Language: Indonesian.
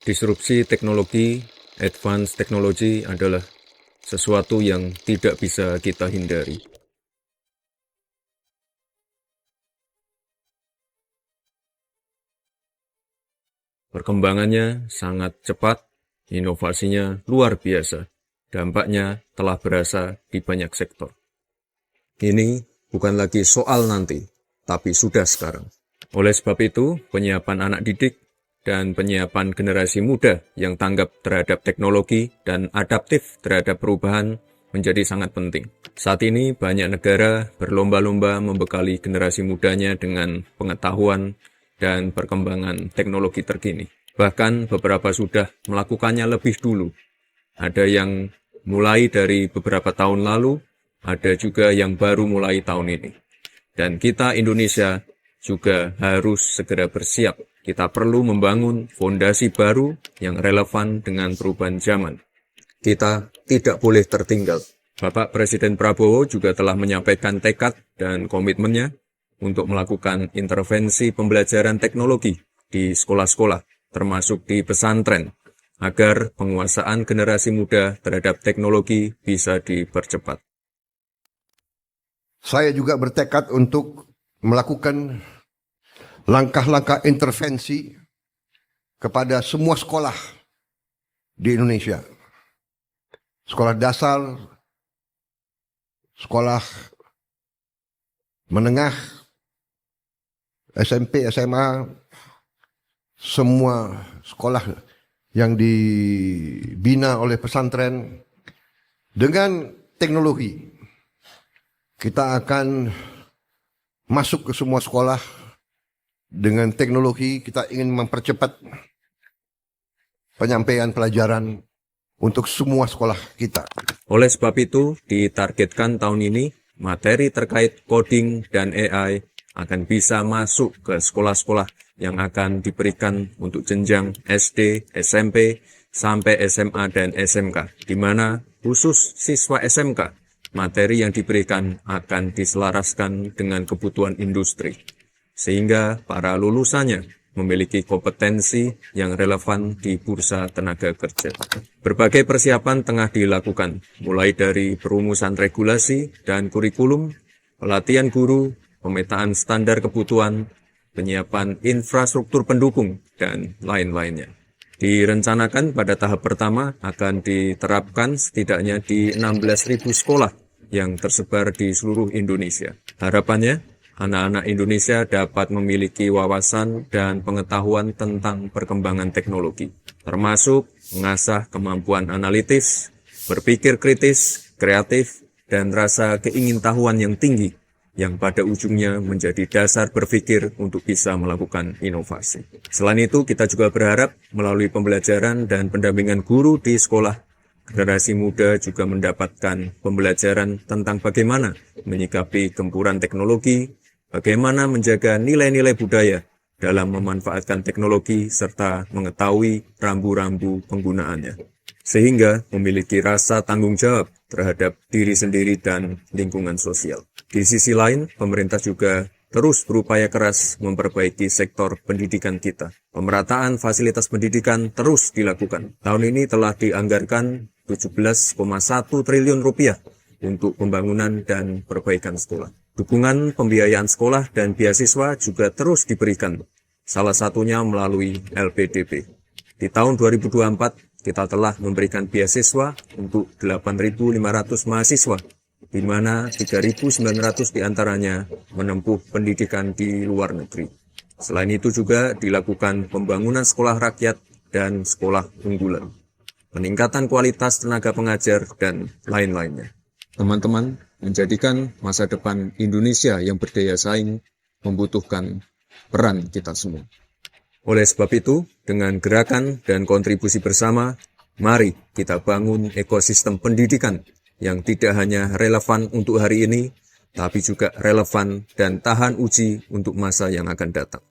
Disrupsi teknologi, advance teknologi adalah sesuatu yang tidak bisa kita hindari. Perkembangannya sangat cepat, inovasinya luar biasa, dampaknya telah berasa di banyak sektor. Ini bukan lagi soal nanti, tapi sudah sekarang. Oleh sebab itu, penyiapan anak didik dan penyiapan generasi muda yang tanggap terhadap teknologi dan adaptif terhadap perubahan menjadi sangat penting. Saat ini banyak negara berlomba-lomba membekali generasi mudanya dengan pengetahuan dan perkembangan teknologi terkini. Bahkan beberapa sudah melakukannya lebih dulu. Ada yang mulai dari beberapa tahun lalu, ada juga yang baru mulai tahun ini. Dan kita Indonesia juga harus segera bersiap. Kita perlu membangun fondasi baru yang relevan dengan perubahan zaman. Kita tidak boleh tertinggal. Bapak Presiden Prabowo juga telah menyampaikan tekad dan komitmennya untuk melakukan intervensi pembelajaran teknologi di sekolah-sekolah, termasuk di pesantren, agar penguasaan generasi muda terhadap teknologi bisa dipercepat. Saya juga bertekad untuk melakukan langkah-langkah intervensi kepada semua sekolah di Indonesia. Sekolah dasar, sekolah menengah, SMP, SMA, semua sekolah yang dibina oleh pesantren dengan teknologi. Kita akan masuk ke semua sekolah dengan teknologi. Kita ingin mempercepat penyampaian pelajaran untuk semua sekolah kita. Oleh sebab itu, ditargetkan tahun ini, materi terkait coding dan AI akan bisa masuk ke sekolah-sekolah yang akan diberikan untuk jenjang SD, SMP, sampai SMA dan SMK, di mana khusus siswa SMK, materi yang diberikan akan diselaraskan dengan kebutuhan industri, sehingga para lulusannya memiliki kompetensi yang relevan di bursa tenaga kerja. Berbagai persiapan tengah dilakukan, mulai dari perumusan regulasi dan kurikulum, pelatihan guru, pemetaan standar kebutuhan, penyiapan infrastruktur pendukung, dan lain-lainnya. Direncanakan pada tahap pertama akan diterapkan setidaknya di 16.000 sekolah yang tersebar di seluruh Indonesia. Harapannya, anak-anak Indonesia dapat memiliki wawasan dan pengetahuan tentang perkembangan teknologi, termasuk mengasah kemampuan analitis, berpikir kritis, kreatif, dan rasa keingintahuan yang tinggi, yang pada ujungnya menjadi dasar berpikir untuk bisa melakukan inovasi. Selain itu, kita juga berharap melalui pembelajaran dan pendampingan guru di sekolah, generasi muda juga mendapatkan pembelajaran tentang bagaimana menyikapi gempuran teknologi, bagaimana menjaga nilai-nilai budaya dalam memanfaatkan teknologi, serta mengetahui rambu-rambu penggunaannya, sehingga memiliki rasa tanggung jawab terhadap diri sendiri dan lingkungan sosial. Di sisi lain, pemerintah juga terus berupaya keras memperbaiki sektor pendidikan kita. Pemerataan fasilitas pendidikan terus dilakukan. Tahun ini telah dianggarkan 17,1 triliun rupiah untuk pembangunan dan perbaikan sekolah. Dukungan pembiayaan sekolah dan beasiswa juga terus diberikan, salah satunya melalui LPDP. Di tahun 2024, kita telah memberikan beasiswa untuk 8.500 mahasiswa, di mana 3.900 diantaranya menempuh pendidikan di luar negeri. Selain itu juga dilakukan pembangunan sekolah rakyat dan sekolah unggulan, peningkatan kualitas tenaga pengajar, dan lain-lainnya. Teman-teman, menjadikan masa depan Indonesia yang berdaya saing membutuhkan peran kita semua. Oleh sebab itu, dengan gerakan dan kontribusi bersama, mari kita bangun ekosistem pendidikan yang tidak hanya relevan untuk hari ini, tapi juga relevan dan tahan uji untuk masa yang akan datang.